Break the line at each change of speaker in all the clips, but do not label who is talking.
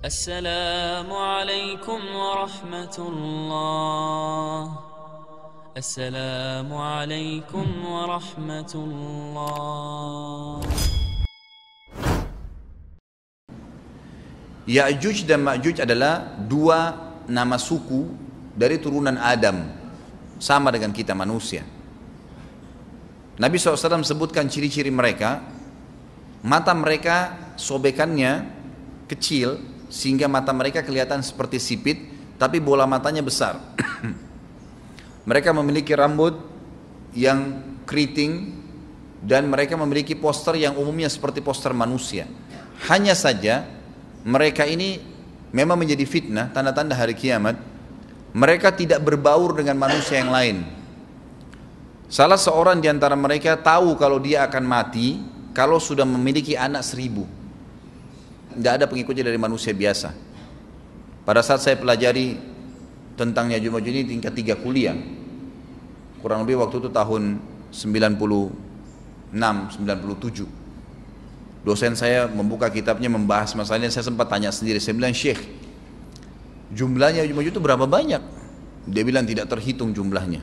السلام عليكم ورحمة الله. السلام عليكم ورحمة الله.
Ya'juj dan Ma'juj adalah dua nama suku dari turunan Adam, sama dengan kita manusia. Nabi SAW sebutkan ciri-ciri mereka. Mata mereka sobekannya kecil sehingga mata mereka kelihatan seperti sipit, tapi bola matanya besar. Mereka memiliki rambut yang keriting dan mereka memiliki poster yang umumnya seperti poster manusia. Hanya saja mereka ini memang menjadi fitnah, tanda-tanda hari kiamat. Mereka tidak berbaur dengan manusia yang lain. Salah seorang di antara mereka tahu kalau dia akan mati kalau sudah memiliki anak 1000. Tidak ada pengikutnya dari manusia biasa. Pada saat saya pelajari tentang Ya'juj Ma'juj ini tingkat 3 kuliah, kurang lebih waktu itu tahun 96, 97, dosen saya membuka kitabnya membahas masalahnya. Saya sempat tanya sendiri, saya bilang, Syekh, jumlahnya Ya'juj Ma'juj itu berapa banyak? Dia bilang tidak terhitung jumlahnya,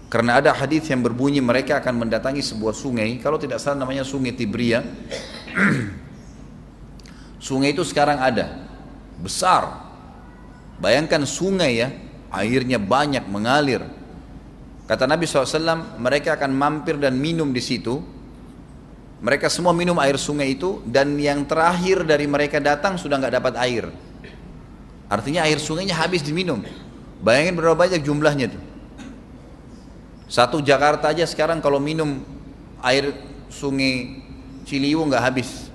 karena ada hadis yang berbunyi mereka akan mendatangi sebuah sungai, kalau tidak salah namanya Sungai Tibria. Sungai itu sekarang ada, besar. Bayangkan sungai ya, airnya banyak mengalir. Kata Nabi SAW, mereka akan mampir dan minum di situ. Mereka semua minum air sungai itu, dan yang terakhir dari mereka datang sudah nggak dapat air. Artinya air sungainya habis diminum. Bayangin berapa banyak jumlahnya tuh. Satu Jakarta aja sekarang kalau minum air sungai Ciliwung nggak habis.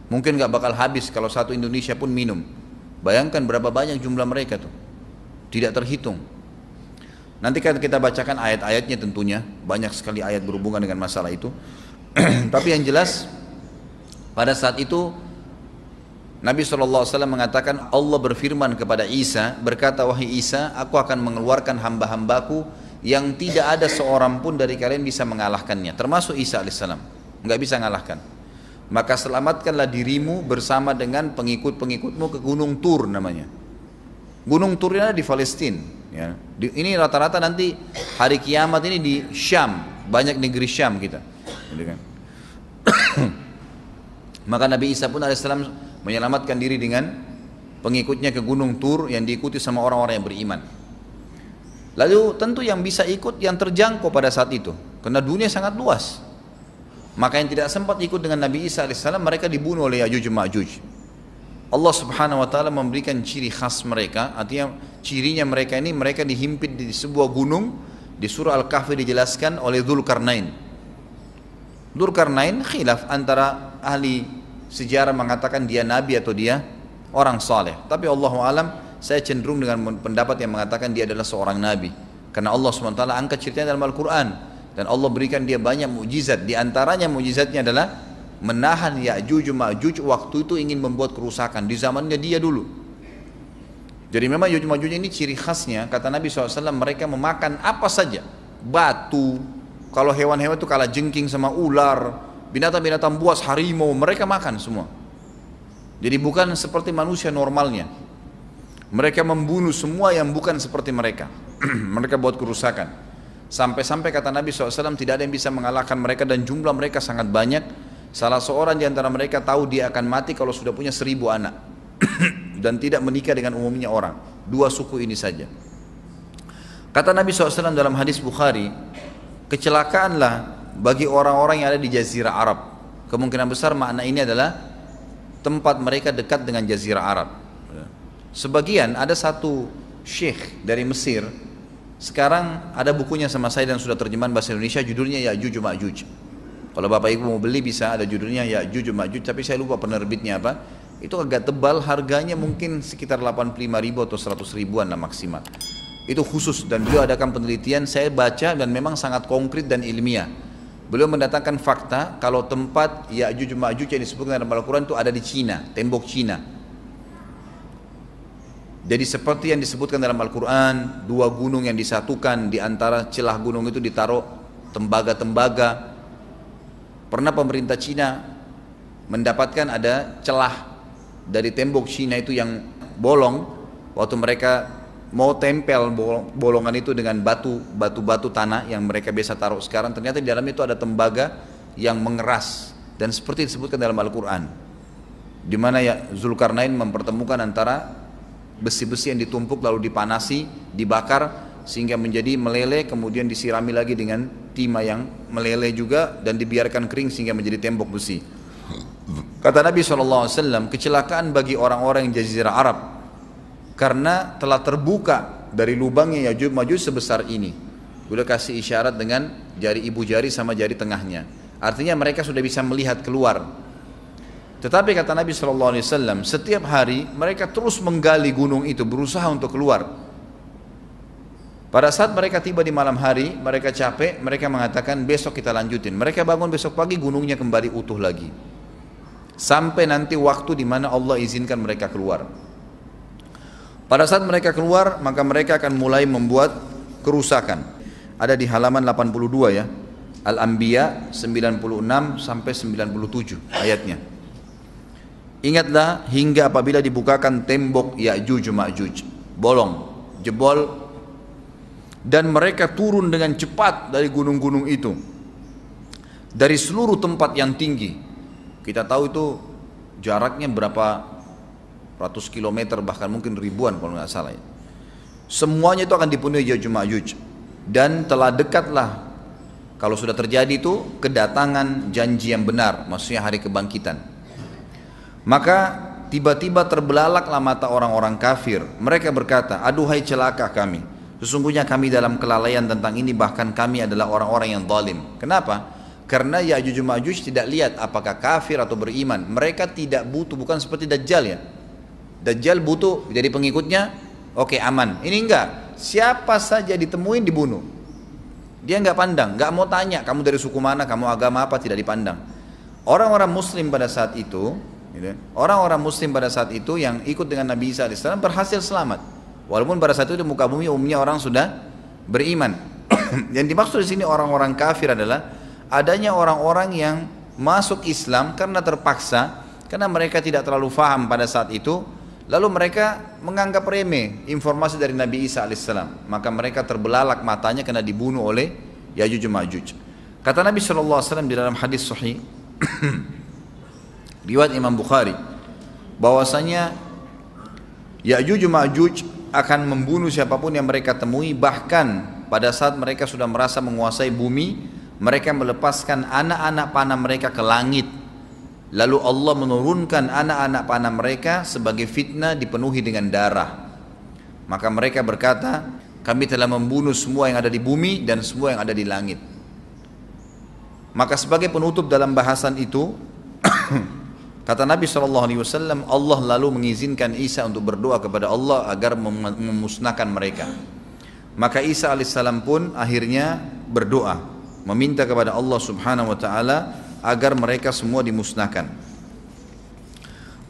Mungkin nggak bakal habis kalau satu Indonesia pun minum. Bayangkan berapa banyak jumlah mereka tuh, tidak terhitung. Nanti kan kita bacakan ayat-ayatnya tentunya, banyak sekali ayat berhubungan dengan masalah itu. Tapi yang jelas pada saat itu Nabi SAW mengatakan, Allah berfirman kepada Isa, berkata, wahai Isa, aku akan mengeluarkan hamba-hambaku yang tidak ada seorang pun dari kalian bisa mengalahkannya, termasuk Isa alaihissalam, nggak bisa mengalahkan. Maka selamatkanlah dirimu bersama dengan pengikut-pengikutmu ke Gunung Tur namanya. Gunung Tur ini di Palestina. Ya. Ini rata-rata nanti hari kiamat ini di Syam, banyak negeri Syam kita. Gitu kan? Maka Nabi Isa pun alaihissalam menyelamatkan diri dengan pengikutnya ke Gunung Tur yang diikuti sama orang-orang yang beriman. Lalu tentu yang bisa ikut yang terjangkau pada saat itu, karena dunia sangat luas. Maka yang tidak sempat ikut dengan Nabi Isa alaihissalam, mereka dibunuh oleh Ya'juj Ma'juj. Allah subhanahu wa ta'ala memberikan ciri khas mereka, artinya cirinya mereka ini, mereka dihimpit di sebuah gunung. Di surah Al-Kahfi dijelaskan oleh Dzulkarnain. Dzulkarnain khilaf antara ahli sejarah mengatakan dia nabi atau dia orang saleh. Tapi Allahu alam, saya cenderung dengan pendapat yang mengatakan dia adalah seorang nabi, karena Allah subhanahu wa ta'ala angkat ceritanya dalam Al-Quran. Dan Allah berikan dia banyak mukjizat. Di antaranya mukjizatnya adalah menahan Ya'juj Ma'juj waktu itu ingin membuat kerusakan di zamannya dia dulu. Jadi memang Ya'juj Ma'juj ini ciri khasnya, kata Nabi SAW, mereka memakan apa saja, batu. Kalau hewan-hewan itu kalah jengking sama ular, binatang-binatang buas, harimau, mereka makan semua. Jadi bukan seperti manusia normalnya. Mereka membunuh semua yang bukan seperti mereka. Mereka buat kerusakan. Sampai-sampai kata Nabi SAW, tidak ada yang bisa mengalahkan mereka, dan jumlah mereka sangat banyak. Salah seorang di antara mereka tahu dia akan mati kalau sudah punya 1000 anak dan tidak menikah dengan umumnya orang. 2 suku ini saja. Kata Nabi SAW dalam hadis Bukhari, kecelakaanlah bagi orang-orang yang ada di Jazirah Arab. Kemungkinan besar makna ini adalah tempat mereka dekat dengan Jazirah Arab. Sebagian, ada satu syekh dari Mesir, sekarang ada bukunya sama saya dan sudah terjemahan bahasa Indonesia, judulnya Ya'juj Ma'juj. Kalau Bapak Ibu mau beli bisa, ada judulnya Ya'juj Ma'juj, tapi saya lupa penerbitnya apa. Itu agak tebal, harganya mungkin sekitar 85.000 atau 100 ribuan lah maksimal. Itu khusus, dan beliau adakan penelitian, saya baca dan memang sangat konkret dan ilmiah. Beliau mendatangkan fakta kalau tempat Ya'juj Ma'juj yang disebutkan dalam Al-Quran itu ada di Cina, tembok Cina. Jadi seperti yang disebutkan dalam Al-Quran, 2 gunung yang disatukan, di antara celah gunung itu ditaruh tembaga-tembaga. Pernah pemerintah Cina mendapatkan ada celah dari tembok Cina itu yang bolong, waktu mereka mau tempel bolongan itu dengan batu tanah yang mereka biasa taruh sekarang, ternyata di dalamnya itu ada tembaga yang mengeras, dan seperti disebutkan dalam Al-Quran, di mana ya Zulkarnain mempertemukan antara besi-besi yang ditumpuk lalu dipanasi, dibakar sehingga menjadi meleleh, kemudian disirami lagi dengan timah yang meleleh juga dan dibiarkan kering sehingga menjadi tembok besi. Kata Nabi SAW, kecelakaan bagi orang-orang yang Jazirah Arab karena telah terbuka dari lubangnya Ya'juj Ma'juj sebesar ini. Udah kasih isyarat dengan jari ibu jari sama jari tengahnya. Artinya mereka sudah bisa melihat keluar. Tetapi kata Nabi SAW, setiap hari mereka terus menggali gunung itu, berusaha untuk keluar. Pada saat mereka tiba di malam hari, mereka capek, mereka mengatakan besok kita lanjutin. Mereka bangun besok pagi, gunungnya kembali utuh lagi. Sampai nanti waktu di mana Allah izinkan mereka keluar. Pada saat mereka keluar, maka mereka akan mulai membuat kerusakan. Ada di halaman 82 ya. Al-Anbiya 96 sampai 97 ayatnya. Ingatlah hingga apabila dibukakan tembok Ya'juj Ma'juj, bolong, jebol, dan mereka turun dengan cepat dari gunung-gunung itu, dari seluruh tempat yang tinggi. Kita tahu itu jaraknya berapa ratus kilometer, bahkan mungkin ribuan kalau nggak salah ya. Semuanya itu akan dipenuhi Ya'juj Ma'juj, dan telah dekatlah, kalau sudah terjadi itu, kedatangan janji yang benar, maksudnya hari kebangkitan. Maka tiba-tiba terbelalaklah mata orang-orang kafir. Mereka berkata, aduhai celaka kami, sesungguhnya kami dalam kelalaian tentang ini, bahkan kami adalah orang-orang yang zalim. Kenapa? Karena Ya'juj Ma'juj tidak lihat apakah kafir atau beriman. Mereka tidak butuh, bukan seperti Dajjal ya. Dajjal butuh jadi pengikutnya, oke, aman. Ini enggak, siapa saja ditemuin dibunuh. Dia enggak pandang, enggak mau tanya kamu dari suku mana, kamu agama apa, tidak dipandang. Orang-orang muslim pada saat itu, orang-orang muslim pada saat itu yang ikut dengan Nabi Isa AS berhasil selamat. Walaupun pada saat itu di muka bumi umumnya orang sudah beriman. Yang dimaksud di sini orang-orang kafir adalah adanya orang-orang yang masuk Islam karena terpaksa, karena mereka tidak terlalu faham pada saat itu, lalu mereka menganggap remeh informasi dari Nabi Isa alaihissalam, maka mereka terbelalak matanya karena dibunuh oleh Ya'juj Ma'juj. Kata Nabi SAW di dalam hadis sahih riwayat Imam Bukhari, bahwasanya Ya'juj Ma'juj akan membunuh siapapun yang mereka temui. Bahkan pada saat mereka sudah merasa menguasai bumi, mereka melepaskan anak-anak panah mereka ke langit, lalu Allah menurunkan anak-anak panah mereka sebagai fitnah dipenuhi dengan darah. Maka mereka berkata, kami telah membunuh semua yang ada di bumi dan semua yang ada di langit. Maka sebagai penutup dalam bahasan itu kata Nabi SAW, Allah lalu mengizinkan Isa untuk berdoa kepada Allah agar memusnahkan mereka. Maka Isa alaihissalam pun akhirnya berdoa, meminta kepada Allah subhanahu wa ta'ala agar mereka semua dimusnahkan.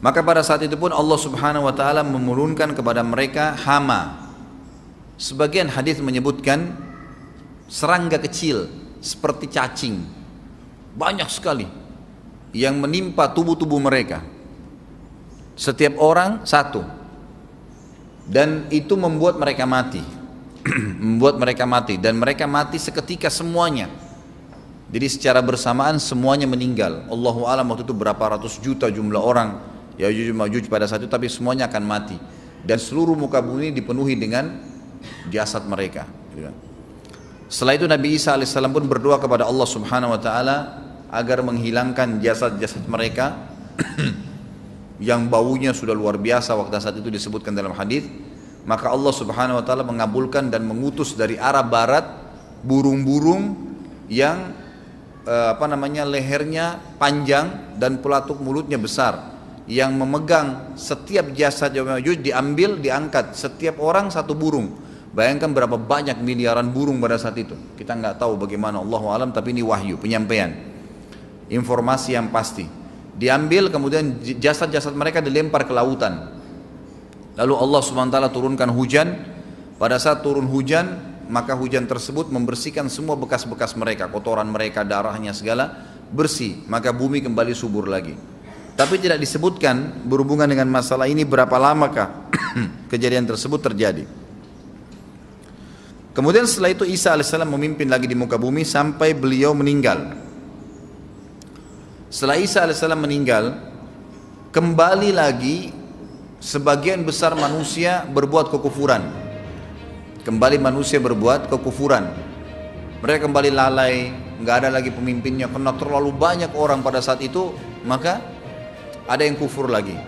Maka pada saat itu pun Allah subhanahu wa ta'ala menurunkan kepada mereka hama. Sebagian hadis menyebutkan serangga kecil seperti cacing, banyak sekali, yang menimpa tubuh-tubuh mereka, setiap orang satu, dan itu membuat mereka mati. Membuat mereka mati, dan mereka mati seketika semuanya. Jadi secara bersamaan semuanya meninggal. Allahu a'lam waktu itu berapa ratus juta jumlah orang Ya'juj Ma'juj pada saat itu, tapi semuanya akan mati, dan seluruh muka bumi dipenuhi dengan jasad mereka. Setelah itu Nabi Isa alaihissalam pun berdoa kepada Allah subhanahu wa ta'ala agar menghilangkan jasad-jasad mereka yang baunya sudah luar biasa waktu saat itu disebutkan dalam hadis. Maka Allah subhanahu wa ta'ala mengabulkan dan mengutus dari arah barat burung-burung yang lehernya panjang dan pelatuk mulutnya besar, yang memegang setiap jasad Ya'juj diambil, diangkat, setiap orang satu burung. Bayangkan berapa banyak miliaran burung pada saat itu. Kita nggak tahu bagaimana, Allahu a'lam, tapi ini wahyu, penyampaian informasi yang pasti. Diambil, kemudian jasad-jasad mereka dilempar ke lautan. Lalu Allah subhanahu wa ta'ala turunkan hujan. Pada saat turun hujan, maka hujan tersebut membersihkan semua bekas-bekas mereka, kotoran mereka, darahnya segala bersih. Maka bumi kembali subur lagi. Tapi tidak disebutkan berhubungan dengan masalah ini berapa lamakah kejadian tersebut terjadi. Kemudian setelah itu Isa alaihissalam memimpin lagi di muka bumi sampai beliau meninggal. Setelah Isa alaihissalam meninggal, kembali lagi sebagian besar manusia berbuat kekufuran. Kembali manusia berbuat kekufuran. Mereka kembali lalai, nggak ada lagi pemimpinnya karena terlalu banyak orang pada saat itu, maka ada yang kufur lagi.